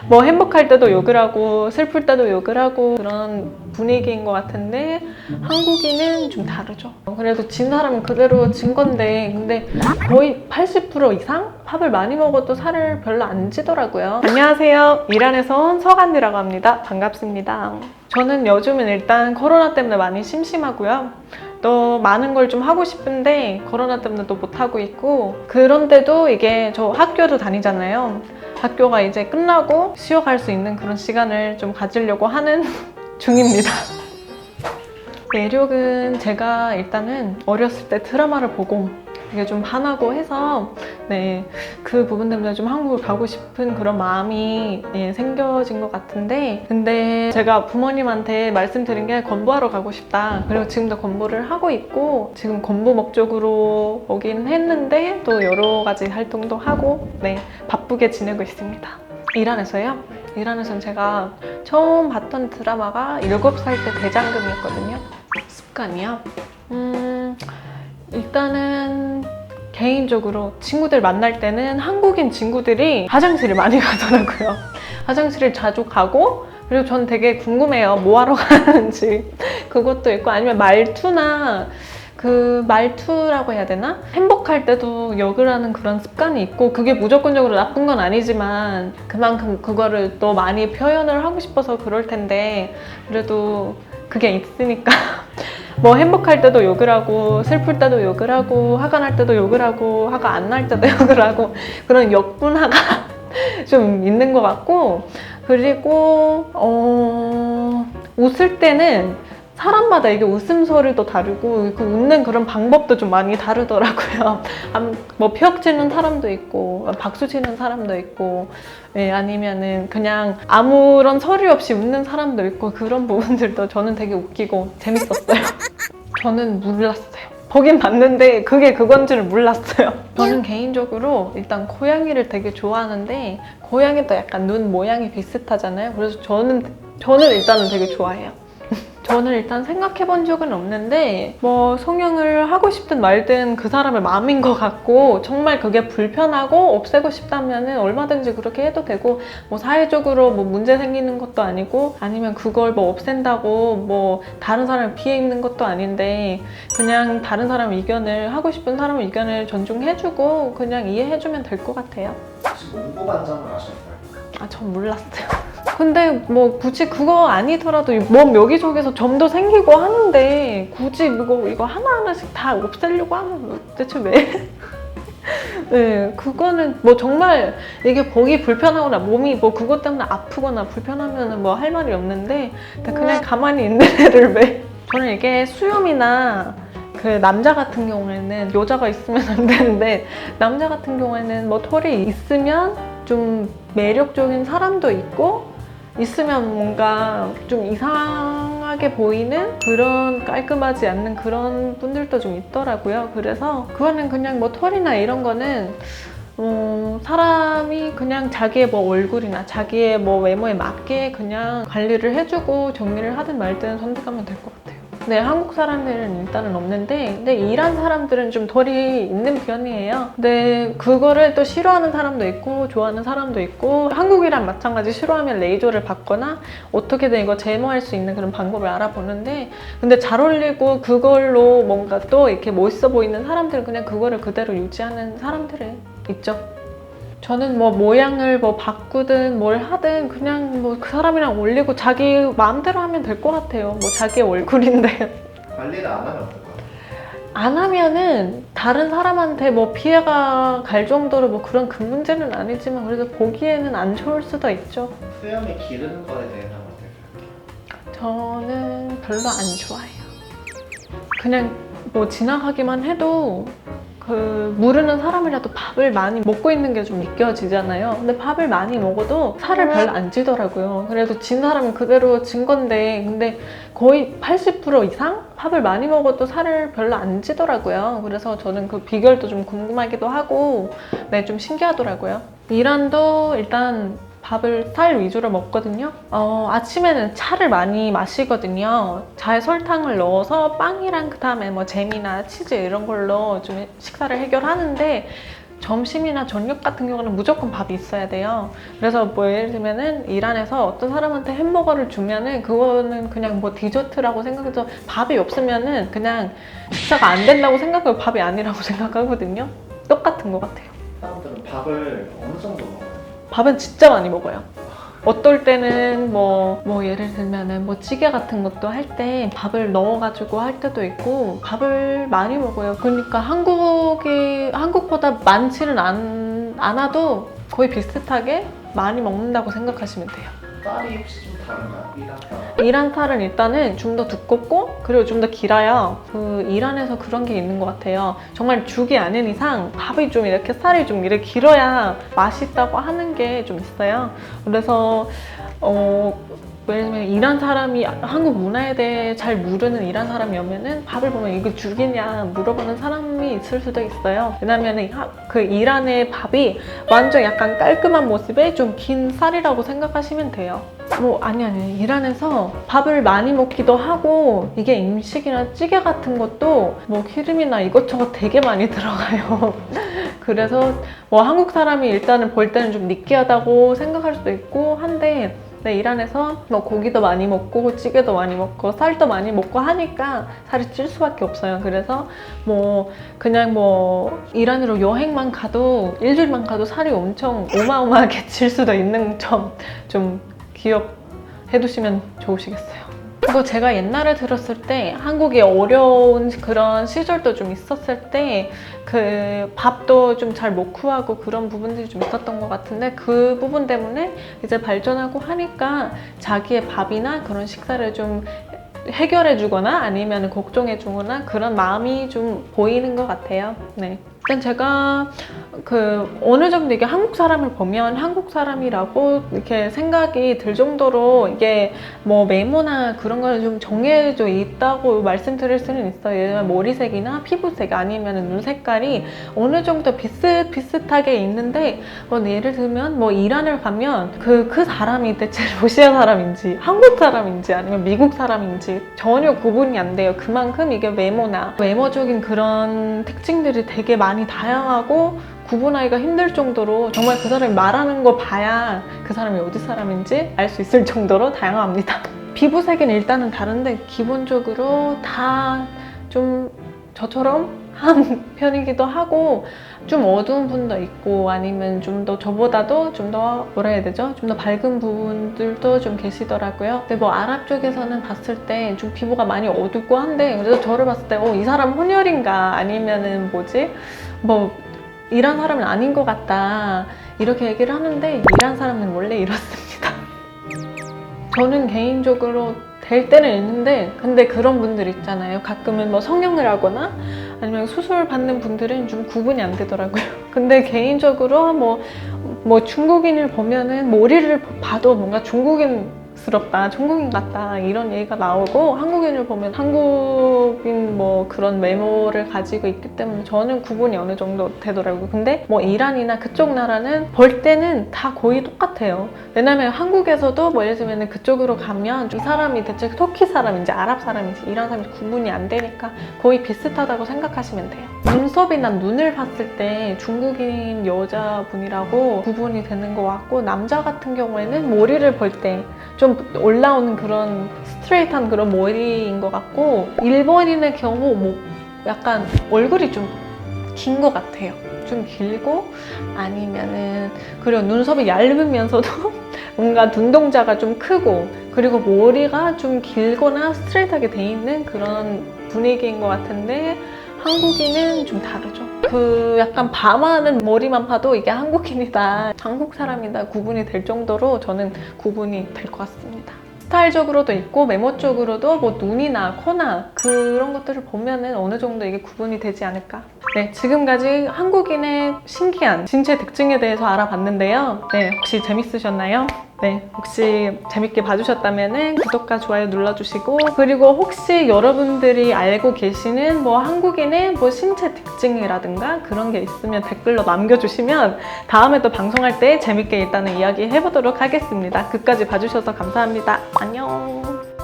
뭐 행복할 때도 욕을 하고 슬플 때도 욕을 하고 그런 분위기인 것 같은데 한국인은 좀 다르죠. 그래도 진 사람은 그대로 진 건데 근데 거의 80% 이상 밥을 많이 먹어도 살을 별로 안 찌더라고요. 안녕하세요. 이란에서 온 서간이라고 합니다. 반갑습니다. 저는 요즘은 일단 코로나 때문에 많이 심심하고요. 또 많은 걸 좀 하고 싶은데 코로나 때문에 또 못하고 있고, 그런데도 이게 저 학교도 다니잖아요. 학교가 이제 끝나고 쉬어갈 수 있는 그런 시간을 좀 가지려고 하는 중입니다. 매력은 제가 일단은 어렸을 때 드라마를 보고 이게 좀 반하고 해서 그 부분 때문에 좀 한국을 가고 싶은 그런 마음이 생겨진 것 같은데, 근데 제가 부모님한테 말씀드린 게 공부하러 가고 싶다. 그리고 지금도 공부를 하고 있고 지금 공부 목적으로 오긴 했는데 또 여러 가지 활동도 하고 바쁘게 지내고 있습니다. 이란에서요? 이란에서는 제가 처음 봤던 드라마가 7살 때 대장금이었거든요. 습관이요? 일단은 개인적으로 친구들 만날 때는 한국인 친구들이 화장실을 많이 가더라고요. 화장실을 자주 가고, 그리고 전 되게 궁금해요. 뭐 하러 가는지. 그것도 있고, 아니면 말투라고 해야 되나? 행복할 때도 욕을 하는 그런 습관이 있고, 그게 무조건적으로 나쁜 건 아니지만 그만큼 그거를 또 많이 표현을 하고 싶어서 그럴 텐데, 그래도 그게 있으니까 뭐 행복할 때도 욕을 하고 슬플 때도 욕을 하고 화가 날 때도 욕을 하고 화가 안 날 때도 욕을 하고 그런 역분화가 좀 있는 것 같고, 그리고 웃을 때는 사람마다 이게 웃음소리도 다르고 그 웃는 그런 방법도 좀 많이 다르더라고요. 뭐 펴 치는 사람도 있고 박수 치는 사람도 있고 아니면은 그냥 아무런 소리 없이 웃는 사람도 있고, 그런 부분들도 저는 되게 웃기고 재밌었어요. 저는 몰랐어요. 보긴 봤는데 그게 그건 줄 몰랐어요. 저는 개인적으로 일단 고양이를 되게 좋아하는데, 고양이도 약간 눈 모양이 비슷하잖아요. 그래서 저는 일단은 되게 좋아해요. 저는 일단 생각해 본 적은 없는데 뭐 성형을 하고 싶든 말든 그 사람의 마음인 것 같고, 정말 그게 불편하고 없애고 싶다면은 얼마든지 그렇게 해도 되고, 뭐 사회적으로 뭐 문제 생기는 것도 아니고 아니면 그걸 뭐 없앤다고 뭐 다른 사람을 피해 있는 것도 아닌데, 그냥 다른 사람 의견을, 하고 싶은 사람 의견을 존중해주고 그냥 이해해주면 될 것 같아요. 혹시 문고반장을 아셨나요? 전 몰랐어요. 근데 뭐 굳이 그거 아니더라도 몸 여기저기서 점도 생기고 하는데 굳이 이거 하나하나씩 다 없애려고 하면 대체 왜? 네, 그거는 뭐 정말 이게 보기 불편하거나 몸이 뭐 그것 때문에 아프거나 불편하면 뭐 할 말이 없는데 그냥 가만히 있는 애를 왜? 저는 이게 수염이나 그 남자 같은 경우에는, 여자가 있으면 안 되는데 남자 같은 경우에는 뭐 털이 있으면 좀 매력적인 사람도 있고, 있으면 뭔가 좀 이상하게 보이는 그런, 깔끔하지 않는 그런 분들도 좀 있더라고요. 그래서 그거는 그냥 뭐 털이나 이런 거는 사람이 그냥 자기의 뭐 얼굴이나 자기의 뭐 외모에 맞게 그냥 관리를 해주고 정리를 하든 말든 선택하면 될 것 같아요. 네, 한국 사람들은 일단은 없는데, 근데 이란 사람들은 좀 덜이 있는 편이에요. 근데 그거를 또 싫어하는 사람도 있고 좋아하는 사람도 있고, 한국이랑 마찬가지 싫어하면 레이저를 받거나 어떻게든 이거 제모할 수 있는 그런 방법을 알아보는데, 근데 잘 어울리고 그걸로 뭔가 또 이렇게 멋있어 보이는 사람들은 그냥 그거를 그대로 유지하는 사람들이 있죠. 저는 뭐 모양을 뭐 바꾸든 뭘 하든 그냥 뭐 그 사람이랑 어울리고 자기 마음대로 하면 될 것 같아요. 뭐 자기 얼굴인데. 관리를 안 하면 어떨까요? 안 하면은 다른 사람한테 뭐 피해가 갈 정도로 뭐 그런 큰 문제는 아니지만 그래도 보기에는 안 좋을 수도 있죠. 수염이 기르는 거에 대해서는 어떻게 생각해요? 저는 별로 안 좋아해요. 그냥 뭐 지나가기만 해도 모르는 사람이라도 밥을 많이 먹고 있는 게 좀 느껴지잖아요. 근데 밥을 많이 먹어도 살을 별로 안 찌더라고요. 그래도 진 사람은 그대로 진 건데, 근데 거의 80% 이상 밥을 많이 먹어도 살을 별로 안 찌더라고요. 그래서 저는 그 비결도 좀 궁금하기도 하고 좀 신기하더라고요. 이란도 일단 밥을 쌀 위주로 먹거든요. 아침에는 차를 많이 마시거든요. 차에 설탕을 넣어서 빵이랑 그 다음에 뭐 잼이나 치즈 이런 걸로 좀 식사를 해결하는데, 점심이나 저녁 같은 경우는 무조건 밥이 있어야 돼요. 그래서 뭐 예를 들면은 일 안에서 어떤 사람한테 햄버거를 주면은 그거는 그냥 뭐 디저트라고 생각해서 밥이 없으면은 그냥 식사가 안 된다고 생각하고 밥이 아니라고 생각하거든요. 똑같은 것 같아요. 사람들은 밥을 어느 정도 먹어요? 밥은 진짜 많이 먹어요. 어떨 때는 뭐 예를 들면은 뭐 찌개 같은 것도 할 때 밥을 넣어가지고 할 때도 있고 밥을 많이 먹어요. 그러니까 한국보다 많지는 않아도 거의 비슷하게 많이 먹는다고 생각하시면 돼요. 쌀이 혹시 좀 다른가요? 이란 쌀? 이란 쌀은 일단은 좀 더 두껍고 그리고 좀 더 길어요. 그 이란에서 그런 게 있는 것 같아요. 정말 죽이 아닌 이상 밥이 좀 이렇게 쌀이 좀 이렇게 길어야 맛있다고 하는 게 좀 있어요. 그래서 예를 들면 이란 사람이 한국 문화에 대해 잘 모르는 이란 사람이면은 밥을 보면 이거 죽이냐 물어보는 사람이 있을 수도 있어요. 왜냐면 그 이란의 밥이 완전 약간 깔끔한 모습에 좀 긴 쌀이라고 생각하시면 돼요. 아니 이란에서 밥을 많이 먹기도 하고 이게 음식이나 찌개 같은 것도 뭐 기름이나 이것저것 되게 많이 들어가요. 그래서 뭐 한국 사람이 일단은 볼 때는 좀 느끼하다고 생각할 수도 있고 한데 이란에서 뭐 고기도 많이 먹고 찌개도 많이 먹고 쌀도 많이 먹고 하니까 살이 찔 수밖에 없어요. 그래서 그냥 이란으로 여행만 가도 일주일만 가도 살이 엄청 어마어마하게 찔 수도 있는 점 좀 기억해 두시면 좋으시겠어요. 그리고 제가 옛날에 들었을 때 한국이 어려운 그런 시절도 좀 있었을 때 그 밥도 좀 잘 못 구하고 그런 부분들이 좀 있었던 것 같은데 그 부분 때문에 이제 발전하고 하니까 자기의 밥이나 그런 식사를 좀 해결해 주거나 아니면 걱정해 주거나 그런 마음이 좀 보이는 것 같아요. 네. 일단 제가 어느 정도 이게 한국 사람을 보면 한국 사람이라고 이렇게 생각이 들 정도로 이게 뭐 메모나 그런 거는 좀 정해져 있다고 말씀드릴 수는 있어요. 예를 들면 머리색이나 피부색 아니면 눈 색깔이 어느 정도 비슷하게 있는데 예를 들면 이란을 가면 그 사람이 대체 러시아 사람인지 한국 사람인지 아니면 미국 사람인지 전혀 구분이 안 돼요. 그만큼 이게 외모적인 그런 특징들이 되게 많이 다양하고 구분하기가 힘들 정도로 정말 그 사람이 말하는 거 봐야 그 사람이 어디 사람인지 알 수 있을 정도로 다양합니다. 피부색은 일단은 다른데 기본적으로 다 좀 저처럼 한 편이기도 하고 좀 어두운 분도 있고 아니면 좀 더 저보다도 좀 더 뭐라 해야 되죠? 좀 더 밝은 부분들도 좀 계시더라고요. 근데 아랍 쪽에서는 봤을 때 좀 피부가 많이 어둡고 한데 그래서 저를 봤을 때 이 사람 혼혈인가 아니면은 이란 사람은 아닌 것 같다 이렇게 얘기를 하는데 이란 사람은 원래 이렇습니다. 저는 개인적으로 될 때는 있는데 근데 그런 분들 있잖아요. 가끔은 성형을 하거나 아니면 수술 받는 분들은 좀 구분이 안 되더라고요. 근데 개인적으로 중국인을 보면은 머리를 봐도 뭔가 중국인스럽다, 중국인 같다 이런 얘기가 나오고 한국인을 보면 한국인 그런 외모를 가지고 있기 때문에 저는 구분이 어느 정도 되더라고요. 근데 이란이나 그쪽 나라는 볼 때는 다 거의 똑같아요. 왜냐면 한국에서도 예를 들면 그쪽으로 가면 이 사람이 대체 터키 사람인지 아랍 사람인지 이란 사람인지 구분이 안 되니까 거의 비슷하다고 생각하시면 돼요. 눈썹이나 눈을 봤을 때 중국인 여자분이라고 구분이 되는 것 같고 남자 같은 경우에는 머리를 볼 때 좀 올라오는 그런 스트레이트한 그런 머리인 것 같고 일본인의 경우 약간 얼굴이 좀 긴 것 같아요. 좀 길고 아니면은 그리고 눈썹이 얇으면서도 뭔가 눈동자가 좀 크고 그리고 머리가 좀 길거나 스트레이트하게 돼 있는 그런 분위기인 것 같은데 한국인은 좀 다르죠. 약간 밤하는 머리만 봐도 이게 한국인이다, 한국 사람이다 구분이 될 정도로 저는 구분이 될 것 같습니다. 스타일적으로도 있고 메모적으로도 눈이나 코나 그런 것들을 보면은 어느 정도 이게 구분이 되지 않을까. 네, 지금까지 한국인의 신기한 신체 특징에 대해서 알아봤는데요. 네, 혹시 재밌으셨나요? 네, 혹시 재밌게 봐주셨다면 구독과 좋아요 눌러주시고 그리고 혹시 여러분들이 알고 계시는 한국인의 신체 특징이라든가 그런 게 있으면 댓글로 남겨주시면 다음에 또 방송할 때 재밌게 일단은 이야기 해보도록 하겠습니다. 끝까지 봐주셔서 감사합니다. 안녕.